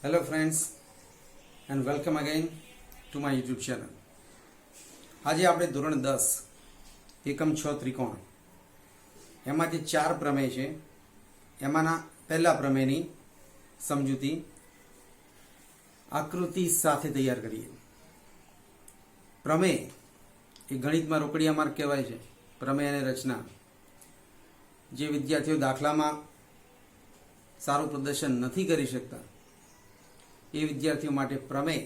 Hello friends and welcome again to my YouTube channel. આજે આપણે ધોરણ 10 એકમ 6 ત્રિકોણ એમાં જે ચાર પ્રમેય છે એમાંના પહેલા પ્રમેયની સમજૂતી આકૃતિ સાથે તૈયાર કરીએ. પ્રમેય એ ગણિતમાં રોકડિયા માર્ક કહેવાય છે. પ્રમેય અને રચના જે વિદ્યાર્થીઓ દાખલામાં સારું પ્રદર્શન નથી કરી શકતા એ વિદ્યાર્થીઓ માટે પ્રમેય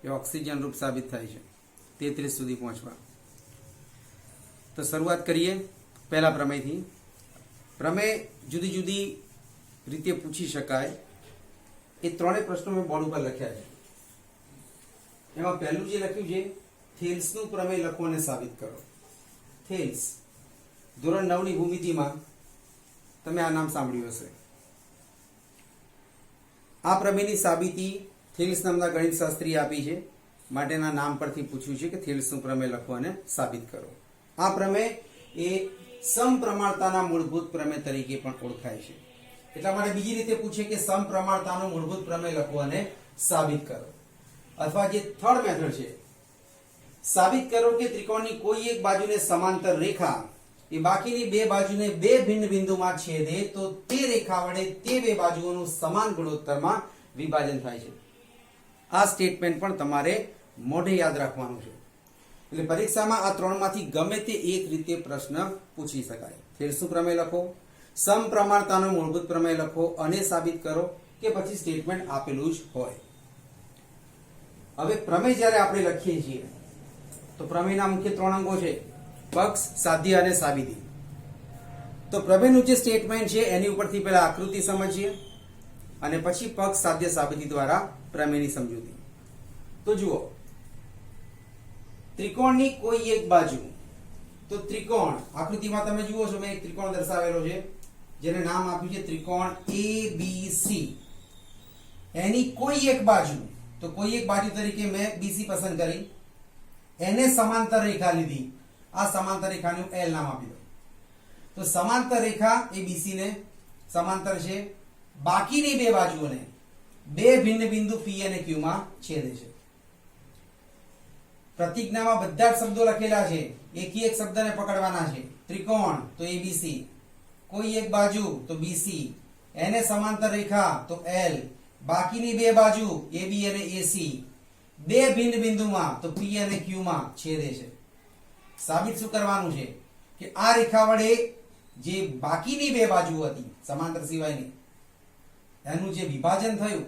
એ ઓક્સિજન રૂપ સાબિત થાય છે 33 સુધી પહોંચવા. તો શરૂઆત કરીએ પહેલા પ્રમેયથી. પ્રમેય જુદી જુદી રીતે પૂછી શકાય એ ત્રણેય પ્રશ્નો મેં બોર્ડ ઉપર લખ્યા છે. એમાં પહેલું જે લખ્યું છે થેલ્સનું પ્રમેય લખો અને સાબિત કરો. થેલ્સ ધોરણ 9 ની ભૂમિતિમાં તમે આ નામ સાંભળ્યું હશે. આ પ્રમેયની સાબિતી થેલ્સ નામના ગણિતશાસ્ત્રીએ આપી છે. માટેના નામ પરથી પૂછ્યું છે કે થેલ્સનું પ્રમેય લખો અને સાબિત કરો. આ પ્રમેય એ સમપ્રમાણતાના મૂળભૂત પ્રમેય તરીકે પણ ઓળખાય છે. એટલા માટે બીજી રીતે પૂછે કે સમપ્રમાણતાનો મૂળભૂત પ્રમેય લખો અને સાબિત કરો. અથવા જે થર્ડ મેથડ છે સાબિત કરો કે ત્રિકોણની કોઈ એક બાજુને સમાંતર રેખા એ બાકીની બે બાજુને બે ભિન્ન બિંદુમાં છેદે તો તે રેખા વડે તે બે બાજુઓનું સમાન ગુણોત્તરમાં વિભાજન થાય છે. આ સ્ટેટમેન્ટ પણ તમારે મોઢે યાદ રાખવાનું છે. એટલે પરીક્ષામાં આ ત્રણમાંથી ગમે તે એક રીતે પ્રશ્ન પૂછી શકાય. થેલ્સનું પ્રમેય લખો, સમપ્રમાણતાનો મૂળભૂત પ્રમેય લખો અને સાબિત કરો, કે પછી સ્ટેટમેન્ટ આપેલું જ હોય. હવે પ્રમેય જ્યારે આપણે લખીએ છીએ તો પ્રમેયના મુખ્ય ત્રણ અંગો છે: પક્ષ, સાધ્ય અને સાબિતી. તો પ્રમેયનું જે સ્ટેટમેન્ટ છે એની ઉપરથી પહેલા આકૃતિ સમજીએ અને પછી પક્ષ, સાધ્ય, સાબિતી દ્વારા પ્રમેયની સમજૂતી. તો જુઓ, ત્રિકોણની કોઈ એક બાજુ. તો ત્રિકોણ આકૃતિમાં તમે જુઓ છો, મેં એક ત્રિકોણ દર્શાવેલો છે જેને નામ આપ્યું છે ત્રિકોણ ABC. એની કોઈ એક બાજુ, તો કોઈ એક બાજુ તરીકે મેં BC પસંદ કરી, એને સમાંતર રેખા લીધી. આ સમાંતર રેખાનું L નામ આપી દો. તો સમાંતર રેખા એ BC ને સમાંતર છે. બાકીની બે બાજુઓને બે ભિન્ન બિંદુ P અને Q માં છેદે છે. પ્રતિજ્ઞામાં બધા જ શબ્દો લખેલા છે. એકી એક શબ્દને પકડવાના છે. ત્રિકોણ તો ABC, કોઈ એક બાજુ તો BC, એને સમાંતર રેખા તો L, બાકીની બે બાજુ AB અને AC, બે ભિન્ન બિંદુમાં તો P અને Q માં છેદે છે. સાબિત શું કરવાનું છે કે આ રેખા વડે જે બાકીની બે બાજુ હતી સમાંતર સિવાયની, એનું જે વિભાજન થયું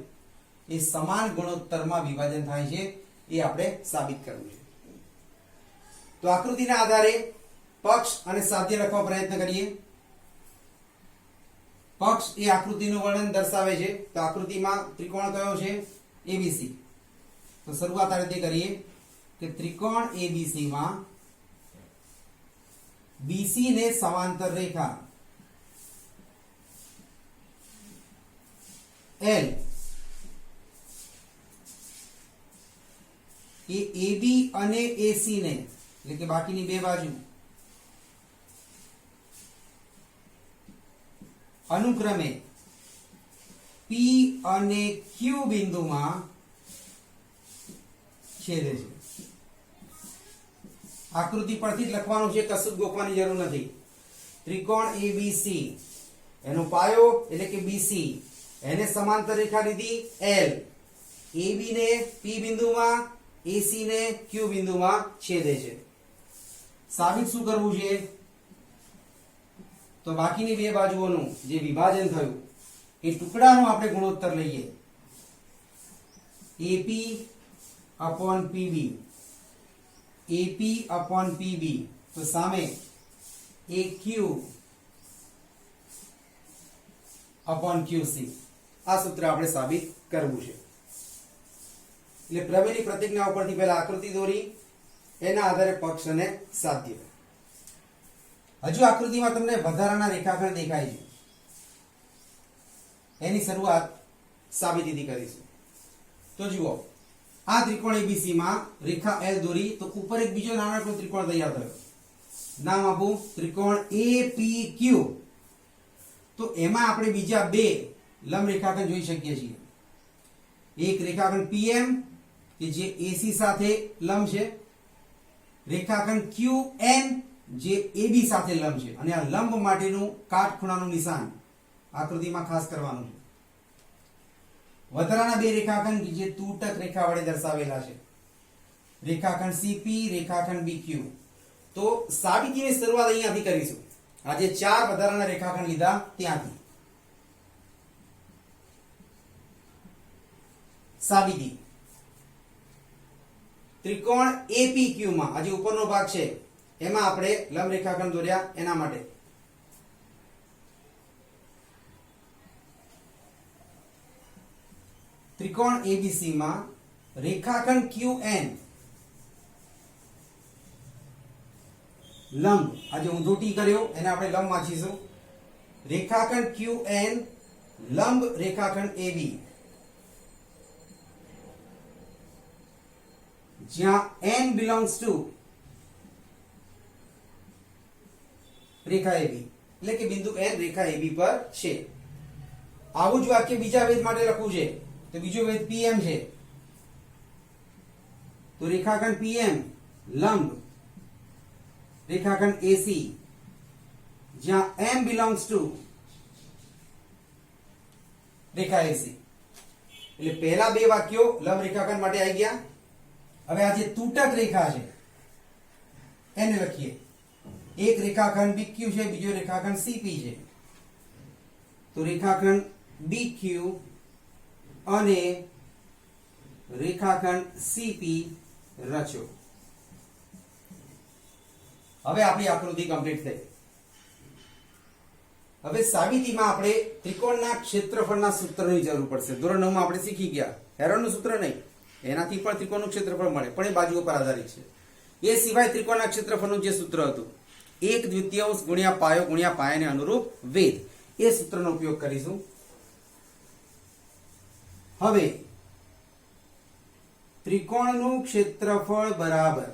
એ સમાન ગુણોત્તરમાં વિભાજન થાય છે. એ આપણે સાબિત કરવું છે. તો આકૃતિના આધારે પક્ષ અને સાધ્ય લખવા પ્રયત્ન કરીએ. પક્ષ એ આકૃતિનું વર્ણન દર્શાવે છે. તો આકૃતિમાં ત્રિકોણ કયો છે? ABC. તો શરૂઆત આ રીતે કરીએ કે ત્રિકોણ ABC માં BC ને સમાંતર રેખા L એ AB અને AC ને, એટલે કે બાકીની બે બાજુ, અનુક્રમે P અને Q બિંદુમાં છેદે છે. આકૃતિ પરથી જ લખવાનું છે, કશું જ ગોખવાની જરૂર નથી. ત્રિકોણ ABC એનો પાયો એટલે કે BC, એને સમાંતર રેખા લીધી L, AB ને P બિંદુમાં, AC ને Q બિંદુમાં છેદે છે. સાબિત શું કરવું છે? તો બાકીની બે બાજુઓનું જે વિભાજન થયું એ ટુકડાનો આપણે ગુણોત્તર લઈએ. AP upon PB, AP upon PB, તો સામે AQ upon QC. આ સૂત્ર આપણે સાબિત કરવું છે. એટલે પ્રમેયની પ્રતિજ્ઞા ઉપરથી પહેલા આકૃતિ દોરી, એના આધારે પક્ષ અને સાધ્ય. હજુ આકૃતિમાં તમને વધારાના રેખાખંડ દેખાય છે. એની શરૂઆત સાબિતીથી કરીશું. તો જુઓ, આ ત્રિકોણ ABC માં રેખા L દોરી તો ઉપર એક બીજો નાનકડો ત્રિકોણ તૈયાર થયો. નામ આપું ત્રિકોણ APQ. તો એમાં આપણે બીજા બે લંબ રેખાખંડ જોઈ શકીએ છીએ. એક રેખાખંડ PM કે જે AC સાથે લંબ છે, રેખાખંડ QN જે AB સાથે લંબ છે, અને આ લંબ માટેનું કાટખૂણાનું નિશાન આકૃતિમાં ખાસ કરવાનું છે. વધારાના બે રેખાખંડ જે તૂટક રેખા વડે દર્શાવેલા છે, રેખાખંડ CP, રેખાખંડ BQ. તો સાબિતીની શરૂઆત અહીંયાથી કરીશું. આજે ચાર વધારાના રેખાખંડ લીધા ત્યાંથી. સાબિતી ત્રિકોણ APQ માં આજે ઉપરનો ભાગ છે એમાં આપણે લંબ રેખાખંડ દોર્યા એના માટે ત્રિકોણ ABC માં રેખાખંડ QN લંબ આજે ઊંધો ટી કર્યો એને આપણે લંબ વાંચીશું. રેખાખંડ QN લંબ રેખાખંડ AB જ્યાં n belongs to Rekha AB એટલે કે બિંદુ n રેખા AB પર છે. આવું જ વાક્ય બીજા વેધ માટે લખવું છે તો બીજો વેધ PM છે તો રેખાખંડ PM લંબ રેખાખંડ AC જ્યાં m belongs to Rekha AC. એટલે પહેલા બે વાક્યો લંબ રેખાખંડ માટે આવી ગયા. હવે આ જે તૂટક રેખા છે એને લખીએ. એક રેખાખંડ BQ છે, બીજો રેખાખંડ CP છે. તો રેખાખંડ BQ અને રેખાખંડ CP રચો. હવે આપણી આકૃતિ કમ્પ્લીટ થઈ. હવે સાબિતીમાં આપણે ત્રિકોણના ક્ષેત્રફળના સૂત્રની જરૂર પડશે. ધોરણ 9 માં આપણે શીખી ગયા. હેરોનનું સૂત્ર નહીં, એનાથી પણ ત્રિકોણનું ક્ષેત્રફળ મળે, પણ એ બાજુઓ પર આધારિત છે. એ સિવાય ત્રિકોણના ક્ષેત્રફળનું જે સૂત્ર હતું 1/2 ગુણ્યા પાયો ગુણ્યા પાયાને અનુરૂપ વેધ, એ સૂત્રનો ઉપયોગ કરીશું. હવે ત્રિકોણનું ક્ષેત્રફળ બરાબર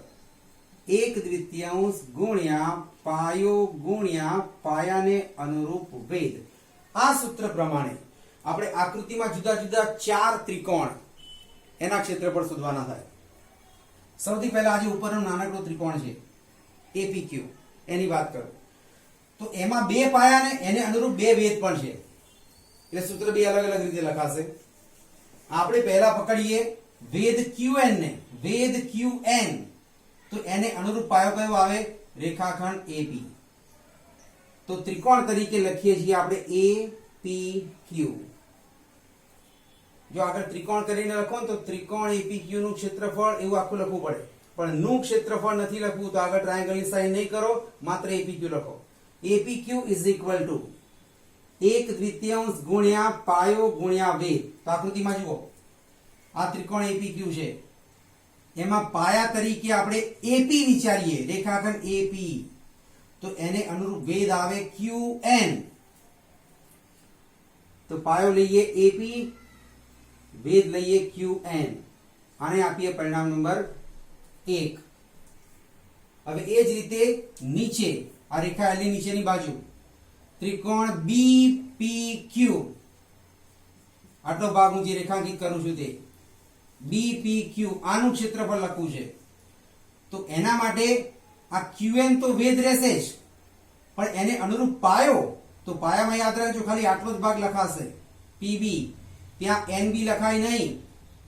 1/2 ગુણ્યા પાયો ગુણ્યા પાયાને અનુરૂપ વેધ. આ સૂત્ર પ્રમાણે આપણે આકૃતિમાં જુદા જુદા ચાર ત્રિકોણ એના ક્ષેત્રફળ શોધવાના થાય. સૌથી પહેલા આજે ઉપરનો નાનકડો ત્રિકોણ છે APQ એની વાત કરું તો એમાં બે પાયા ને એને અનુરૂપ બે વેધ પણ છે, એટલે સૂત્ર બે અલગ અલગ રીતે લખાશે. આપણે પહેલા પકડીએ વેધ QN ને. વેધ QN તો એને અનુરૂપ પાયો કયો આવે? રેખાખંડ AP. તો ત્રિકોણ તરીકે લખીએ છીએ આપણે APQ. જો આગળ ત્રિકોણ કરીને લખો ને તો ત્રિકોણ APQ નું ક્ષેત્રફળ એવું આખું લખવું પડે, પણ નું ક્ષેત્રફળ નથી લખવું તો આગળ ટ્રાયેંગલની સાઇન નહીં કરો, માત્ર APQ લખો. APQ is equal to 1/2 ગુણ્યા પાયો ગુણ્યા વેધ. તો આકૃતિમાં જુઓ આ ત્રિકોણ APQ છે, એમાં પાયા તરીકે આપણે AP વિચારીએ, રેખાખંડ AP, તો એને અનુરૂપ વેધ આવે QN. તો પાયો લઈએ AP, વેધ લઈએ QN. આને આપીએ પરિણામ નંબર 1. હવે એ જ રીતે નીચે આ રેખા એલની નીચેની બાજુ ત્રિકોણ BPQ, આટલો ભાગ હું જે રેખાંકિત કરું છું તે BPQ, આનું ક્ષેત્રફળ લખવું છે. તો એના માટે આ QN તો વેધ રહેશે જ, પણ એને અનુરૂપ પાયો, તો પાયામાં યાદ રાખજો ખાલી આટલો જ ભાગ લખાશે PB, ત્યાં NB લખાય નહીં,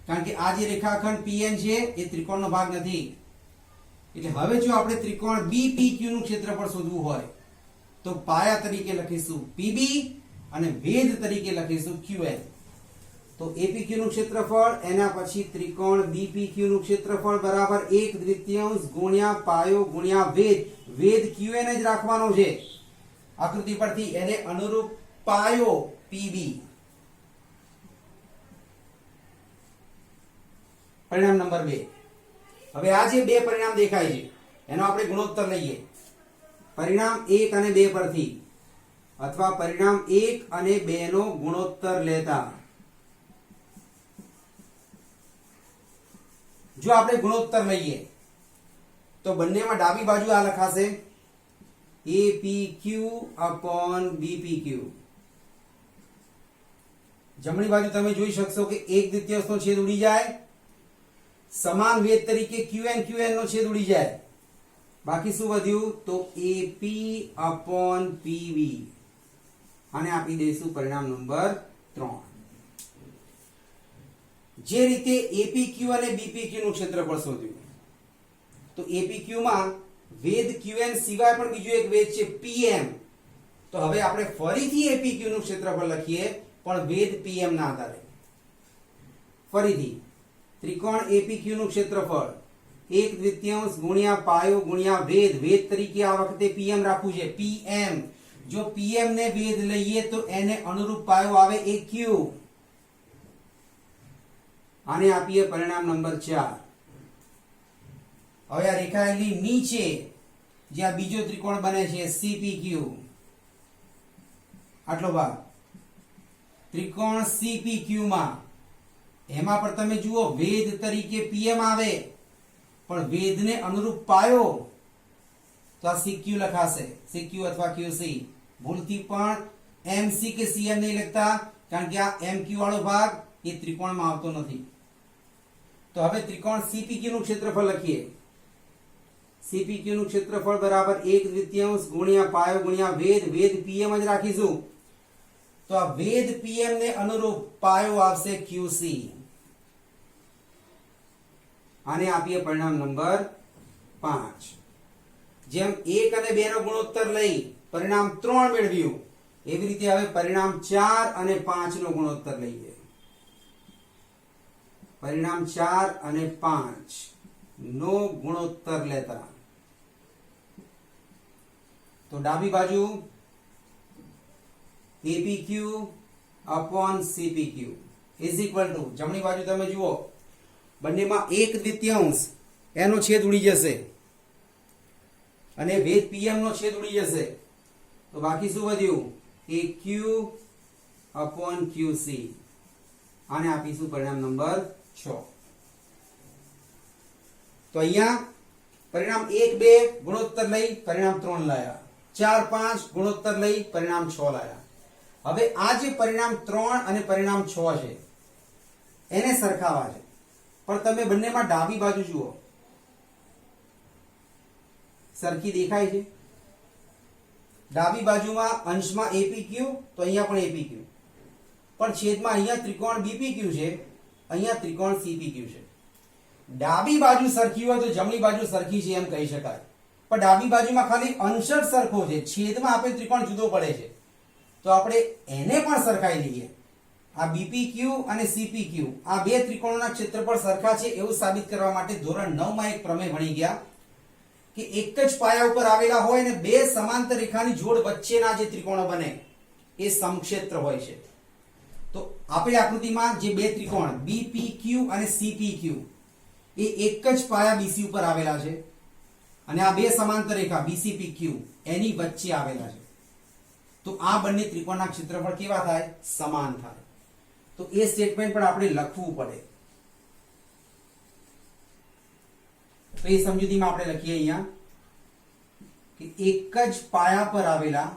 કારણ કે આ જે રેખાખંડ PN છે એ ત્રિકોણનો ભાગ નથી. એટલે હવે જો આપણે ત્રિકોણ BPQ નું ક્ષેત્રફળ શોધવું હોય તો પાયા તરીકે લખીશું PB અને વેધ તરીકે લખીશું QN. તો APQ નું ક્ષેત્રફળ એના પછી ત્રિકોણ BPQ નું ક્ષેત્રફળ બરાબર 1/2 ગુણ્યા પાયો ગુણ્યા વેધ. વેધ QN જ રાખવાનો છે આકૃતિ પરથી, એને અનુરૂપ પાયો PB. પરિણામ નંબર 2. હવે આ જે બે પરિણામ દેખાય છે એનો આપણે ગુણોત્તર લઈએ. પરિણામ 1 અને 2 પરથી, અથવા પરિણામ 1 અને 2 નો ગુણોત્તર લેતા જો આપણે ગુણોત્તર લઈએ તો બંનેમાં ડાબી બાજુ આ લખાશે APQ upon BPQ. જમણી બાજુ તમે જોઈ શકશો કે 1/2 નો છેદ ઉડી જાય, સમાન વેધ તરીકે QN નો છેદ ઉડી જાય, બાકી શું વધ્યું તો AP/PV, આને આપી દઈશું પરિણામ નંબર 3. જે રીતે APQ અને BPQ નું ક્ષેત્રફળ શોધ્યું, તો APQ માં વેધ QN સિવાય પણ બીજું એક વેધ છે PM. તો હવે આપણે ફરીથી APQ નું ક્ષેત્રફળ લખીએ પણ વેધ PM ના આધારે. ફરીથી ત્રિકોણ APQ નું ક્ષેત્રફળ 1/2 ગુણ્યા પાયો ગુણ્યા વેધ, વેધ તરીકે આ વખતે PM રાખવું છે, PM. જો PM ને વેધ લઈએ તો એને અનુરૂપ પાયો આવે AQ. આને આપીએ પરિણામ નંબર 4. હવે આ રેખાએલી નીચે જ્યાં બીજો ત્રિકોણ બને છે CPQ, આટલો ભાગ ત્રિકોણ CPQ માં, એમાં પણ તમે જુઓ વેધ તરીકે PM આવે પણ વેધને અનુરૂપ પાયો તો આ CQ લખાશે, CQ અથવા QC. ભૂલથી પણ MC કે CM નહીં લખતા, કારણ કે આ MQ વાળો ભાગ એ ત્રિકોણમાં આવતો નથી. તો હવે ત્રિકોણ CPQ નું ક્ષેત્રફળ લખીએ. CPQ નું ક્ષેત્રફળ બરાબર 1/2 ગુણ્યા પાયો ગુણ્યા વેધ, વેધ PM જ રાખીશું. તો આ વેધ PM ને અનુરૂપ પાયો આવશે QC. આને આપીએ પરિણામ નંબર 5. જેમ 1 અને 2 નો ગુણોત્તર લઈ પરિણામ 3 મેળવ્યું, એવી રીતે હવે પરિણામ 4 અને 5 નો ગુણોત્તર લઈએ. પરિણામ 4 અને 5 નો ગુણોત્તર લેતા તો ડાબી બાજુ APQ/CPQ ઇઝ ઇક્વલ ટુ, જમણી બાજુ તમે જુઓ બંનેમાં 1/2 એનો છેદ ઉડી જશે અને વેધ PM નો છેદ ઉડી જશે, તો બાકી શું વધ્યું AQ/QC. આને આપીશું પરિણામ નંબર 6. તો અહીંયા પરિણામ 1 2 ગુણોત્તર લઈ પરિણામ 3 લાયા, 4 5 ગુણોત્તર લઈ પરિણામ 6 લાયા. હવે આ જે પરિણામ 3 અને પરિણામ 6 છે એને સરખાવા છે, પણ તમે બંનેમાં ડાબી બાજુ જુઓ, સરખી દેખાય છે. ડાબી બાજુમાં અંશમાં APQ તો અહીંયા પણ APQ, પણ છેદમાં અહીંયા ત્રિકોણ BPQ છે, અહીંયા ત્રિકોણ CPQ છે. ડાબી બાજુ સરખી હોય તો જમણી બાજુ સરખી છે એમ કહી શકાય, પણ ડાબી બાજુમાં ખાલી અંશ જ સરખો છે, છેદમાં આપણે ત્રિકોણ જુદો પડે છે. તો આપણે એને પણ સરખાઈ લઈએ. આ BPQ અને CPQ આ બે ત્રિકોણોના ક્ષેત્રફળ સરખા છે એવું સાબિત કરવા માટે ધોરણ 9 માં એક પ્રમેય ભણી ગયા કે એક જ પાયા ઉપર આવેલા હોય અને બે સમાંતર રેખાની જોડ વચ્ચેના જે ત્રિકોણો બને એ સમક્ષેત્ર હોય છે. તો આપેલી આકૃતિમાં જે બે ત્રિકોણ BPQ અને CPQ એ એક જ પાયા BC ઉપર આવેલા છે અને આ બે સમાંતર રેખા BCPQ એની વચ્ચે આવેલા છે. તો આ બંને ત્રિકોણના ક્ષેત્રફળ કેવા થાય? સમાન થાય. તો એ સ્ટેટમેન્ટ પણ આપણે લખવું પડે. તો એ સમજૂતીમાં આપણે લખીએ અહીંયા કે એક જ પાયા પર આવેલા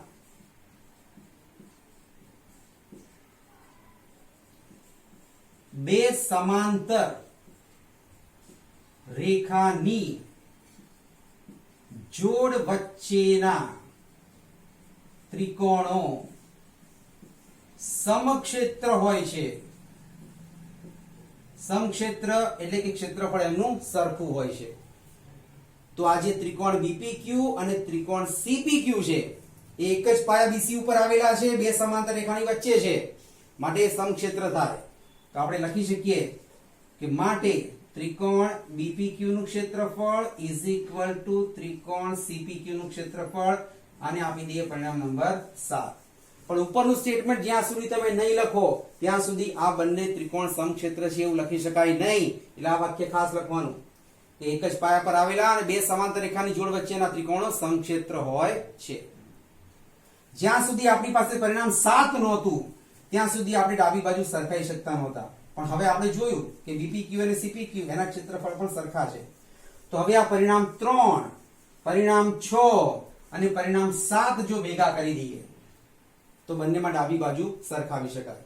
બે સમાંતર રેખાની જોડ વચ્ચેના ત્રિકોણો સમક્ષેત્ર હોય છે. સમક્ષેત્ર એટલે કે ક્ષેત્રફળ એમનું સરખું હોય છે. તો આ જે ત્રિકોણ BPQ અને ત્રિકોણ CPQ છે એ એક જ પાયા BC ઉપર આવેલા છે, બે સમાંતર રેખાની વચ્ચે છે, માટે સમક્ષેત્ર થાય. તો આપણે લખી શકીએ કે માટે ત્રિકોણ BPQ નું ક્ષેત્રફળ ઇઝ ઇક્વલ ટુ ત્રિકોણ CPQ નું ક્ષેત્રફળ. આને આપી દઈએ પરિણામ નંબર 7. પણ ઉપરનું સ્ટેટમેન્ટ જ્યાં સુધી તમે નહીં લખો ત્યાં સુધી આ બંને ત્રિકોણ સમક્ષેત્ર છે એવું લખી શકાય નહીં. એટલે આ વાક્ય ખાસ લખવાનું કે એક જ પાયા પર આવેલા અને બે સમાંતર રેખાની જોડ વચ્ચેના ત્રિકોણો સમક્ષેત્ર હોય છે. જ્યાં સુધી આપણી પાસે પરિણામ 7 નહોતું ત્યાં સુધી આપણે ડાબી બાજુ સરખાઈ શકતા નહોતા. પણ હવે આપણે જોયું કે BPQ અને CPQ એના ક્ષેત્રફળ પણ સરખા છે. તો હવે આ પરિણામ 3, પરિણામ 6 અને પરિણામ 7 જો ભેગા કરી દઈએ તો બંનેમાં ડાબી બાજુ સરખાવી શકાય.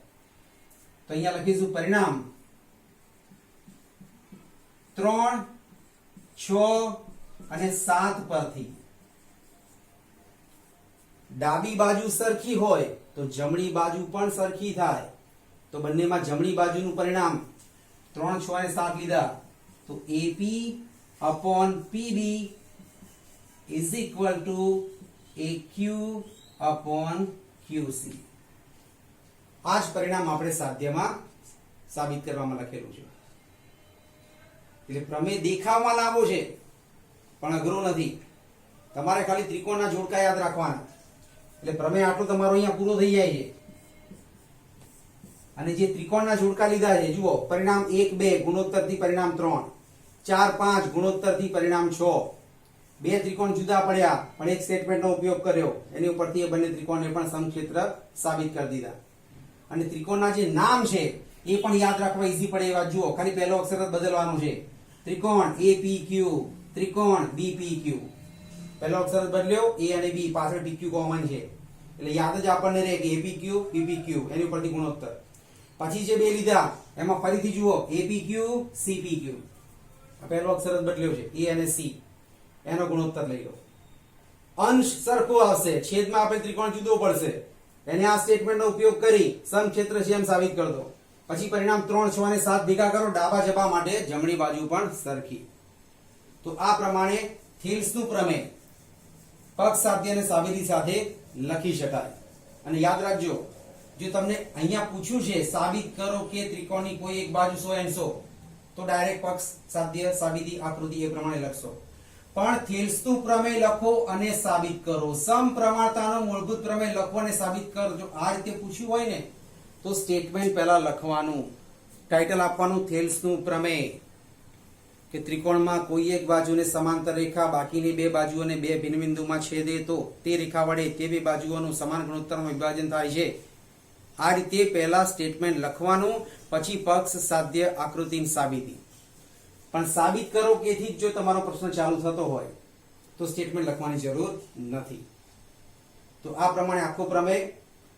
તો અહીંયા લખીશું પરિણામ 3, 6 અને 7 પરથી ડાબી બાજુ સરખી હોય તો જમણી બાજુ પણ સરખી થાય. તો બંનેમાં જમણી બાજુનું પરિણામ 3, 6 અને 7 લીધા તો AP upon PB is equal to AQ upon QC. આ જ પરિણામ આપણે સાધ્યમાં સાબિત કરવામાં લખેલું છે. એટલે પ્રમેય દેખાવમાં લાંબો છે પણ અઘરો નથી. તમારે ખાલી ત્રિકોણના જોડકા યાદ રાખવાના એટલે પ્રમેય આટલો તમારો અહીંયા પૂરો થઈ જાય છે. અને જે ત્રિકોણના જોડકા લીધા છે જુઓ, પરિણામ 1, 2 ગુણોત્તરથી પરિણામ 3, 4, 5 ગુણોત્તરથી પરિણામ 6. બે ત્રિકોણ જુદા પડ્યા પણ એક સ્ટેટમેન્ટનો ઉપયોગ કર્યો, એની ઉપરથી એ બંને ત્રિકોણને પણ સમક્ષેત્ર સાબિત કરી દીધા. અને ત્રિકોણના જે નામ છે એ પણ યાદ રાખવા ઈઝી પડે એવા જુઓ, ખાલી પહેલો અક્ષર જ બદલવાનો છે. ત્રિકોણ APQ, ત્રિકોણ BPQ. પહેલો અક્ષર બદલ્યો, A અને B, પાછળ PQ કોમન છે એટલે યાદ જ આપણને રહે કે APQ BPQ, એની ઉપરથી ગુણોત્તર. પછી જે બે લીધા એમાં ફરીથી જુઓ APQ CPQ. પહેલો અક્ષર જ બદલ્યો છે, A અને C, એનો ગુણોત્તર લઈ લો. અંશ સરખો આવશે, છેદમાં આપણે ત્રિકોણ જુદો પડશે, એને આ સ્ટેટમેન્ટનો ઉપયોગ કરી સમક્ષેત્ર છે એમ સાબિત કરી દો. પછી પરિણામ 3, 6 અને 7 ભેગા કરો, ડાબા જબા માટે જમણી બાજુ પણ સરખી. તો આ પ્રમાણે થેલ્સનું પ્રમેય પક્ષ સાધ્ય અને સાબિતી સાથે લખી શકાય. અને યાદ રાખજો, જો તમને અહીંયા પૂછ્યું છે સાબિત કરો કે ત્રિકોણની કોઈ એક બાજુ 100 તો ડાયરેક્ટ પક્ષ સાધ્ય સાબિતી આકૃતિ એ પ્રમાણે લખશો. પણ થેલ્સનું પ્રમેય લખો અને સાબિત કરો, સમપ્રમાણતાનો મૂળભૂત પ્રમેય લખો અને સાબિત કરો. જો આ રીતે પૂછ્યું હોય ને તો સ્ટેટમેન્ટ પહેલા લખવાનું, ટાઇટલ આપવાનું થેલ્સનું પ્રમેય, કે ત્રિકોણમાં કોઈ એક બાજુને સમાંતર રેખા બાકીની બે બાજુઓને બે ભિન્ન બિંદુમાં છેદે તો તે રેખા વડે તે બે બાજુઓનું સમાન ગુણોત્તરમાં વિભાજન થાય છે. આ રીતે પહેલા સ્ટેટમેન્ટ લખવાનું, પછી પક્ષ સાધ્ય આકૃતિની સાબિતી. પણ સાબિત કરો કેથી જો તમારો પ્રશ્ન ચાલુ થતો હોય તો સ્ટેટમેન્ટ લખવાની જરૂર નથી. તો આ પ્રમાણે આખો પ્રમેય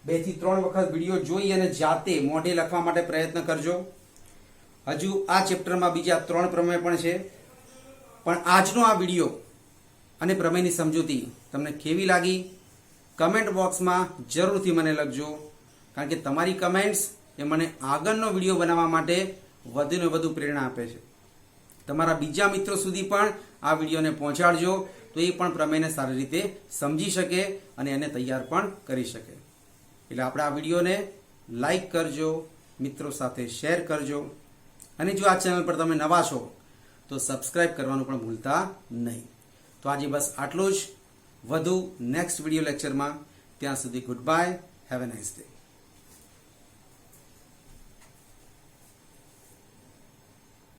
2 થી 3 વખત વિડીયો જોઈ અને જાતે મોઢે લખવા માટે પ્રયત્ન કરજો. હજુ આ ચેપ્ટરમાં બીજા 3 પ્રમેય પણ છે. પણ આજનો આ વિડીયો અને પ્રમેયની સમજૂતી તમને કેવી લાગી કમેન્ટ બોક્સમાં જરૂરથી મને લખજો, કારણ કે તમારી કમેન્ટ્સ એ મને આગળનો વિડીયો બનાવવા માટે વધુને વધુ પ્રેરણા આપે છે. તમારા બીજા મિત્રો સુધી પણ આ વિડીયોને પહોંચાડજો તો એ પણ પ્રમેયને સારી રીતે સમજી શકે અને એને તૈયાર પણ કરી શકે. એટલે આપણે આ વિડીયોને લાઈક કરજો, મિત્રો સાથે શેર કરજો અને જો આ ચેનલ પર તમે નવા છો તો સબસ્ક્રાઇબ કરવાનું પણ ભૂલતા નહીં. તો આજે બસ આટલું જ. વધુ નેક્સ્ટ વિડીયો લેક્ચરમાં. ત્યાં સુધી good bye, have a nice day.